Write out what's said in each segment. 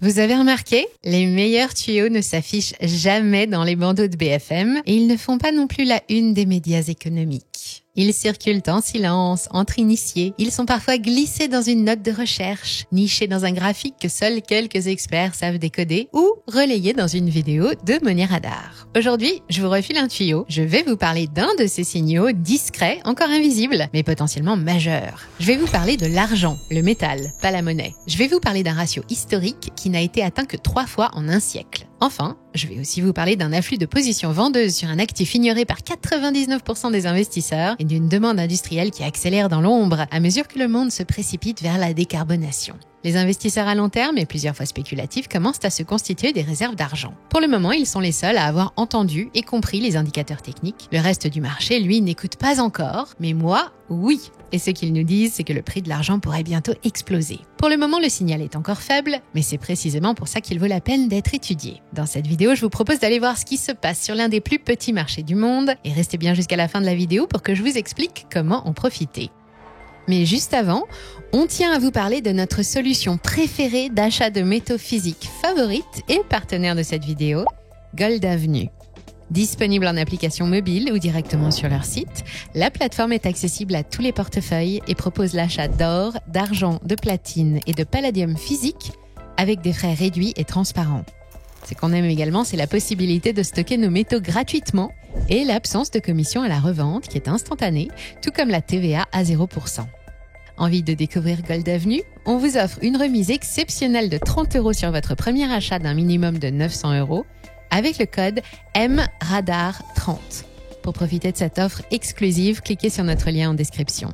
Vous avez remarqué, les meilleurs tuyaux ne s'affichent jamais dans les bandeaux de BFM et ils ne font pas non plus la une des médias économiques. Ils circulent en silence, entre initiés. Ils sont parfois glissés dans une note de recherche, nichés dans un graphique que seuls quelques experts savent décoder ou relayés dans une vidéo de Money Radar. Aujourd'hui, je vous refile un tuyau. Je vais vous parler d'un de ces signaux discrets, encore invisibles, mais potentiellement majeurs. Je vais vous parler de l'argent, le métal, pas la monnaie. Je vais vous parler d'un ratio historique qui n'a été atteint que 3 fois en un siècle. Enfin, je vais aussi vous parler d'un afflux de positions vendeuses sur un actif ignoré par 99% des investisseurs et d'une demande industrielle qui accélère dans l'ombre à mesure que le monde se précipite vers la décarbonation. Les investisseurs à long terme et plusieurs fois spéculatifs commencent à se constituer des réserves d'argent. Pour le moment, ils sont les seuls à avoir entendu et compris les indicateurs techniques. Le reste du marché, lui, n'écoute pas encore, mais moi, oui. Et ce qu'ils nous disent, c'est que le prix de l'argent pourrait bientôt exploser. Pour le moment, le signal est encore faible, mais c'est précisément pour ça qu'il vaut la peine d'être étudié. Dans cette vidéo, je vous propose d'aller voir ce qui se passe sur l'un des plus petits marchés du monde, et restez bien jusqu'à la fin de la vidéo pour que je vous explique comment en profiter. Mais juste avant, on tient à vous parler de notre solution préférée d'achat de métaux physiques favorite et partenaire de cette vidéo, Gold Avenue. Disponible en application mobile ou directement sur leur site, la plateforme est accessible à tous les portefeuilles et propose l'achat d'or, d'argent, de platine et de palladium physique avec des frais réduits et transparents. Ce qu'on aime également, c'est la possibilité de stocker nos métaux gratuitement et l'absence de commission à la revente qui est instantanée, tout comme la TVA à 0%. Envie de découvrir Gold Avenue? On vous offre une remise exceptionnelle de 30 € sur votre premier achat d'un minimum de 900 € avec le code MRADAR30. Pour profiter de cette offre exclusive, cliquez sur notre lien en description.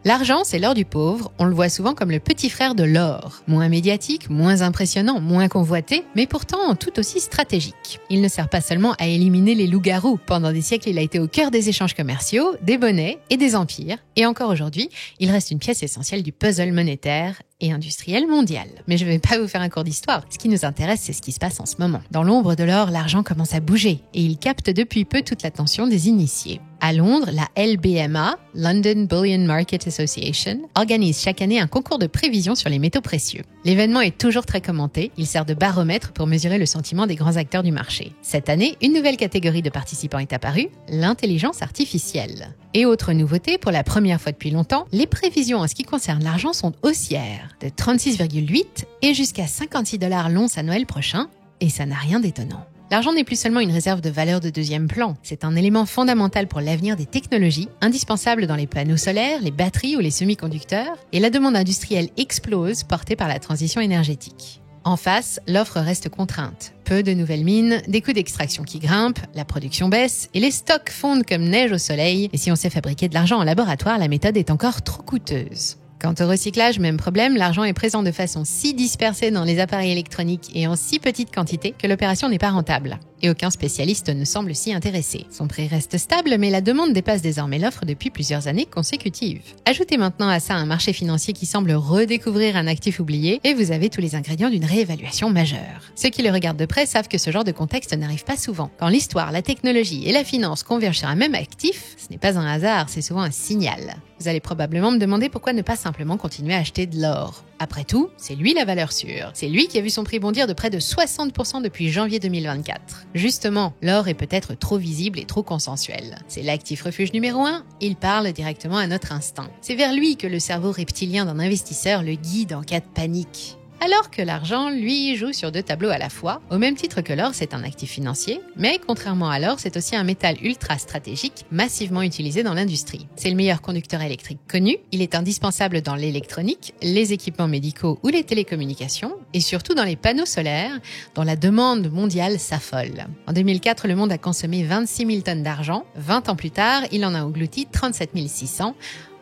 L'argent, c'est l'or du pauvre, on le voit souvent comme le petit frère de l'or. Moins médiatique, moins impressionnant, moins convoité, mais pourtant tout aussi stratégique. Il ne sert pas seulement à éliminer les loups-garous. Pendant des siècles, il a été au cœur des échanges commerciaux, des monnaies et des empires. Et encore aujourd'hui, il reste une pièce essentielle du puzzle monétaire et industriel mondial. Mais je ne vais pas vous faire un cours d'histoire. Ce qui nous intéresse, c'est ce qui se passe en ce moment. Dans l'ombre de l'or, l'argent commence à bouger et il capte depuis peu toute l'attention des initiés. À Londres, la LBMA, London Bullion Market Association, organise chaque année un concours de prévision sur les métaux précieux. L'événement est toujours très commenté, il sert de baromètre pour mesurer le sentiment des grands acteurs du marché. Cette année, une nouvelle catégorie de participants est apparue, l'intelligence artificielle. Et autre nouveauté, pour la première fois depuis longtemps, les prévisions en ce qui concerne l'argent sont haussières, de 36,8 et jusqu'à 56 $ l'once à Noël prochain, et ça n'a rien d'étonnant. L'argent n'est plus seulement une réserve de valeur de deuxième plan, c'est un élément fondamental pour l'avenir des technologies, indispensable dans les panneaux solaires, les batteries ou les semi-conducteurs, et la demande industrielle explose portée par la transition énergétique. En face, l'offre reste contrainte. Peu de nouvelles mines, des coûts d'extraction qui grimpent, la production baisse et les stocks fondent comme neige au soleil. Et si on sait fabriquer de l'argent en laboratoire, la méthode est encore trop coûteuse. Quant au recyclage, même problème, l'argent est présent de façon si dispersée dans les appareils électroniques et en si petite quantité que l'opération n'est pas rentable. Et aucun spécialiste ne semble s'y intéresser. Son prix reste stable, mais la demande dépasse désormais l'offre depuis plusieurs années consécutives. Ajoutez maintenant à ça un marché financier qui semble redécouvrir un actif oublié et vous avez tous les ingrédients d'une réévaluation majeure. Ceux qui le regardent de près savent que ce genre de contexte n'arrive pas souvent. Quand l'histoire, la technologie et la finance convergent sur un même actif, ce n'est pas un hasard, c'est souvent un signal. Vous allez probablement me demander pourquoi ne pas simplement continuer à acheter de l'or. Après tout, c'est lui la valeur sûre. C'est lui qui a vu son prix bondir de près de 60% depuis janvier 2024. Justement, l'or est peut-être trop visible et trop consensuel. C'est l'actif refuge numéro 1, il parle directement à notre instinct. C'est vers lui que le cerveau reptilien d'un investisseur le guide en cas de panique. Alors que l'argent, lui, joue sur 2 tableaux à la fois. Au même titre que l'or, c'est un actif financier, mais contrairement à l'or, c'est aussi un métal ultra stratégique, massivement utilisé dans l'industrie. C'est le meilleur conducteur électrique connu, il est indispensable dans l'électronique, les équipements médicaux ou les télécommunications, et surtout dans les panneaux solaires, dont la demande mondiale s'affole. En 2004, le monde a consommé 26 000 tonnes d'argent, 20 ans plus tard, il en a englouti 37 600.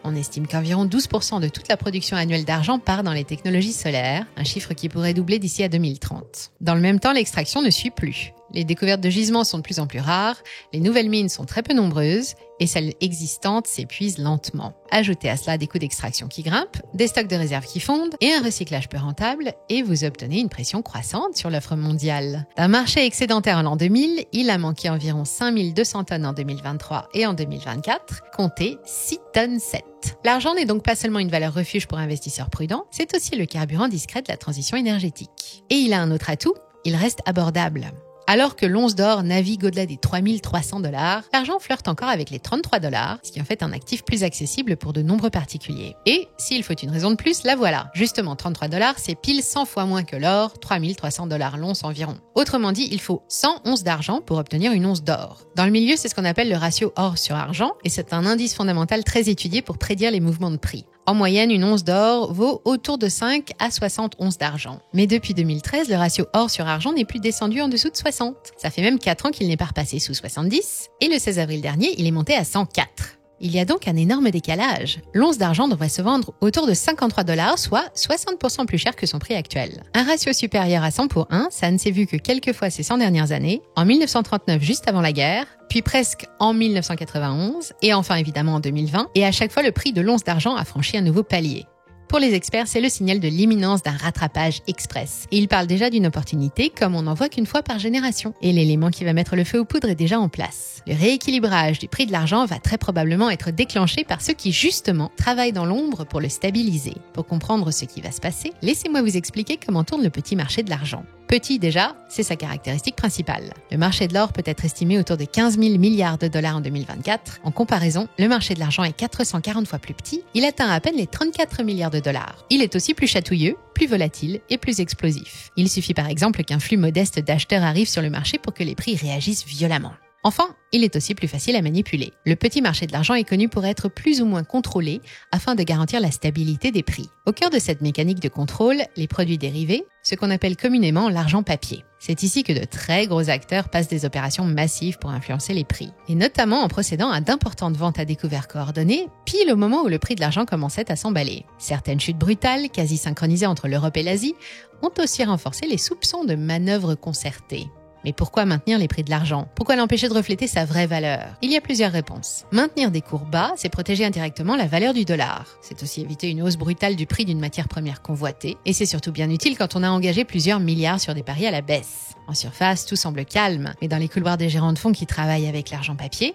On estime qu'environ 12% de toute la production annuelle d'argent part dans les technologies solaires, un chiffre qui pourrait doubler d'ici à 2030. Dans le même temps, l'extraction ne suit plus. Les découvertes de gisements sont de plus en plus rares, les nouvelles mines sont très peu nombreuses, et celles existantes s'épuisent lentement. Ajoutez à cela des coûts d'extraction qui grimpent, des stocks de réserve qui fondent et un recyclage peu rentable et vous obtenez une pression croissante sur l'offre mondiale. D'un marché excédentaire en l'an 2000, il a manqué environ 5200 tonnes en 2023 et en 2024, comptez 6 tonnes 7. L'argent n'est donc pas seulement une valeur refuge pour investisseurs prudents, c'est aussi le carburant discret de la transition énergétique. Et il a un autre atout, il reste abordable. Alors que l'once d'or navigue au-delà des 3300 $, l'argent flirte encore avec les 33 $, ce qui en fait un actif plus accessible pour de nombreux particuliers. Et s'il faut une raison de plus, la voilà. Justement, 33 $, c'est pile 100 fois moins que l'or, 3300 $ l'once environ. Autrement dit, il faut 100 onces d'argent pour obtenir une once d'or. Dans le milieu, c'est ce qu'on appelle le ratio or sur argent, et c'est un indice fondamental très étudié pour prédire les mouvements de prix. En moyenne, une once d'or vaut autour de 5 à 60 onces d'argent. Mais depuis 2013, le ratio or sur argent n'est plus descendu en dessous de 60. Ça fait même 4 ans qu'il n'est pas repassé sous 70. Et le 16 avril dernier, il est monté à 104. Il y a donc un énorme décalage. L'once d'argent devrait se vendre autour de 53 $, soit 60% plus cher que son prix actuel. Un ratio supérieur à 100 pour 1, ça ne s'est vu que quelques fois ces 100 dernières années, en 1939 juste avant la guerre, puis presque en 1991, et enfin évidemment en 2020, et à chaque fois le prix de l'once d'argent a franchi un nouveau palier. Pour les experts, c'est le signal de l'imminence d'un rattrapage express. Et ils parlent déjà d'une opportunité comme on n'en voit qu'une fois par génération. Et l'élément qui va mettre le feu aux poudres est déjà en place. Le rééquilibrage du prix de l'argent va très probablement être déclenché par ceux qui, justement, travaillent dans l'ombre pour le stabiliser. Pour comprendre ce qui va se passer, laissez-moi vous expliquer comment tourne le petit marché de l'argent. Petit déjà, c'est sa caractéristique principale. Le marché de l'or peut être estimé autour de 15 000 milliards de dollars en 2024. En comparaison, le marché de l'argent est 440 fois plus petit. Il atteint à peine les 34 milliards de dollars. Il est aussi plus chatouilleux, plus volatile et plus explosif. Il suffit par exemple qu'un flux modeste d'acheteurs arrive sur le marché pour que les prix réagissent violemment. Enfin, il est aussi plus facile à manipuler. Le petit marché de l'argent est connu pour être plus ou moins contrôlé afin de garantir la stabilité des prix. Au cœur de cette mécanique de contrôle, les produits dérivés, ce qu'on appelle communément l'argent papier. C'est ici que de très gros acteurs passent des opérations massives pour influencer les prix. Et notamment en procédant à d'importantes ventes à découvert coordonnées, pile au moment où le prix de l'argent commençait à s'emballer. Certaines chutes brutales, quasi synchronisées entre l'Europe et l'Asie, ont aussi renforcé les soupçons de manœuvres concertées. Mais pourquoi maintenir les prix de l'argent? Pourquoi l'empêcher de refléter sa vraie valeur? Il y a plusieurs réponses. Maintenir des cours bas, c'est protéger indirectement la valeur du dollar. C'est aussi éviter une hausse brutale du prix d'une matière première convoitée. Et c'est surtout bien utile quand on a engagé plusieurs milliards sur des paris à la baisse. En surface, tout semble calme, mais dans les couloirs des gérants de fonds qui travaillent avec l'argent papier,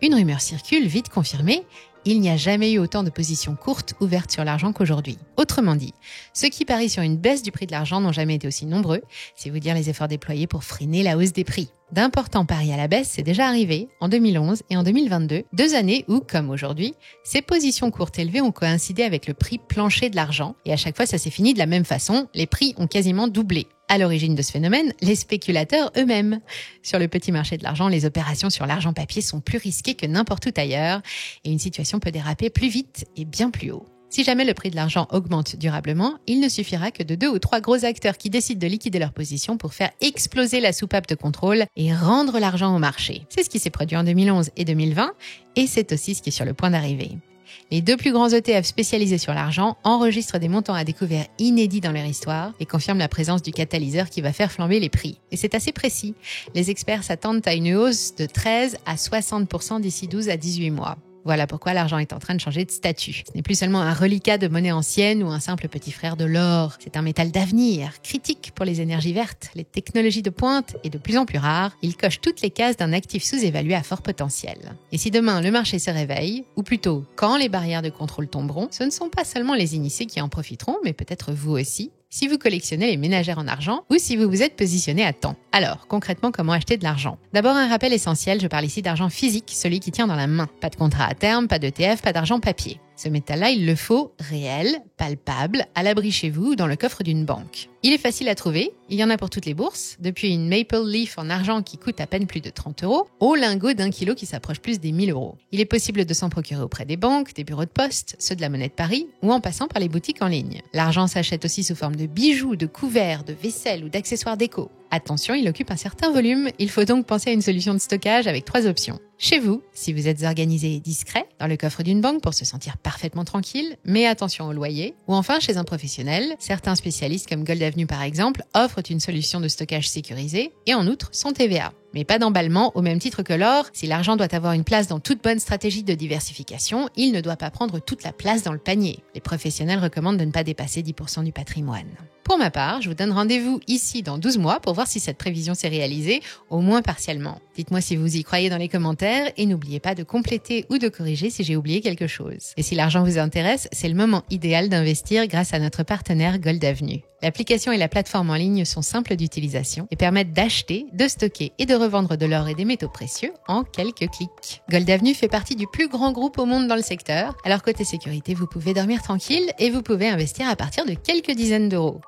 une rumeur circule, vite confirmée. Il n'y a jamais eu autant de positions courtes ouvertes sur l'argent qu'aujourd'hui. Autrement dit, ceux qui parient sur une baisse du prix de l'argent n'ont jamais été aussi nombreux, c'est vous dire les efforts déployés pour freiner la hausse des prix. D'importants paris à la baisse, c'est déjà arrivé en 2011 et en 2022, 2 années où, comme aujourd'hui, ces positions courtes élevées ont coïncidé avec le prix plancher de l'argent, et à chaque fois ça s'est fini de la même façon, les prix ont quasiment doublé. À l'origine de ce phénomène, les spéculateurs eux-mêmes. Sur le petit marché de l'argent, les opérations sur l'argent papier sont plus risquées que n'importe où ailleurs et une situation peut déraper plus vite et bien plus haut. Si jamais le prix de l'argent augmente durablement, il ne suffira que de 2 ou 3 gros acteurs qui décident de liquider leur position pour faire exploser la soupape de contrôle et rendre l'argent au marché. C'est ce qui s'est produit en 2011 et 2020 et c'est aussi ce qui est sur le point d'arriver. Les 2 plus grands ETF spécialisés sur l'argent enregistrent des montants à découvert inédits dans leur histoire et confirment la présence du catalyseur qui va faire flamber les prix. Et c'est assez précis. Les experts s'attendent à une hausse de 13 à 60% d'ici 12 à 18 mois. Voilà pourquoi l'argent est en train de changer de statut. Ce n'est plus seulement un reliquat de monnaie ancienne ou un simple petit frère de l'or. C'est un métal d'avenir, critique pour les énergies vertes, les technologies de pointe et de plus en plus rares. Il coche toutes les cases d'un actif sous-évalué à fort potentiel. Et si demain le marché se réveille, ou plutôt quand les barrières de contrôle tomberont, ce ne sont pas seulement les initiés qui en profiteront, mais peut-être vous aussi, si vous collectionnez les ménagères en argent ou si vous vous êtes positionné à temps. Alors, concrètement, comment acheter de l'argent? D'abord, un rappel essentiel, je parle ici d'argent physique, celui qui tient dans la main. Pas de contrat à terme, pas d'ETF, pas d'argent papier. Ce métal-là, il le faut réel, palpable, à l'abri chez vous ou dans le coffre d'une banque. Il est facile à trouver, il y en a pour toutes les bourses, depuis une Maple Leaf en argent qui coûte à peine plus de 30 € au lingot d'1 kilo qui s'approche plus des 1 000 €. Il est possible de s'en procurer auprès des banques, des bureaux de poste, ceux de la Monnaie de Paris ou en passant par les boutiques en ligne. L'argent s'achète aussi sous forme de bijoux, de couverts, de vaisselle ou d'accessoires déco. Attention, il occupe un certain volume, il faut donc penser à une solution de stockage avec 3 options. Chez vous, si vous êtes organisé et discret, dans le coffre d'une banque pour se sentir parfaitement tranquille, mais attention au loyer, ou enfin chez un professionnel, certains spécialistes comme Gold Avenue par exemple offrent une solution de stockage sécurisée et en outre sans TVA. mais pas d'emballement au même titre que l'or. Si l'argent doit avoir une place dans toute bonne stratégie de diversification, il ne doit pas prendre toute la place dans le panier. Les professionnels recommandent de ne pas dépasser 10% du patrimoine. Pour ma part, je vous donne rendez-vous ici dans 12 mois pour voir si cette prévision s'est réalisée, au moins partiellement. Dites-moi si vous y croyez dans les commentaires et n'oubliez pas de compléter ou de corriger si j'ai oublié quelque chose. Et si l'argent vous intéresse, c'est le moment idéal d'investir grâce à notre partenaire Gold Avenue. L'application et la plateforme en ligne sont simples d'utilisation et permettent d'acheter, de stocker et de revendre de l'or et des métaux précieux en quelques clics. Gold Avenue fait partie du plus grand groupe au monde dans le secteur. Alors côté sécurité, vous pouvez dormir tranquille et vous pouvez investir à partir de quelques dizaines d'euros.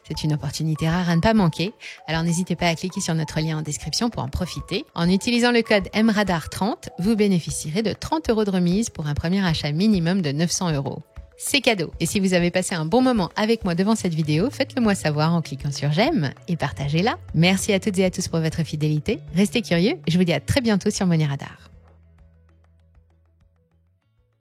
C'est une opportunité rare à ne pas manquer, alors n'hésitez pas à cliquer sur notre lien en description pour en profiter. En utilisant le code MRADAR30, vous bénéficierez de 30 € de remise pour un premier achat minimum de 900 €. C'est cadeau. Et si vous avez passé un bon moment avec moi devant cette vidéo, faites-le moi savoir en cliquant sur j'aime et partagez-la. Merci à toutes et à tous pour votre fidélité. Restez curieux et je vous dis à très bientôt sur Money Radar.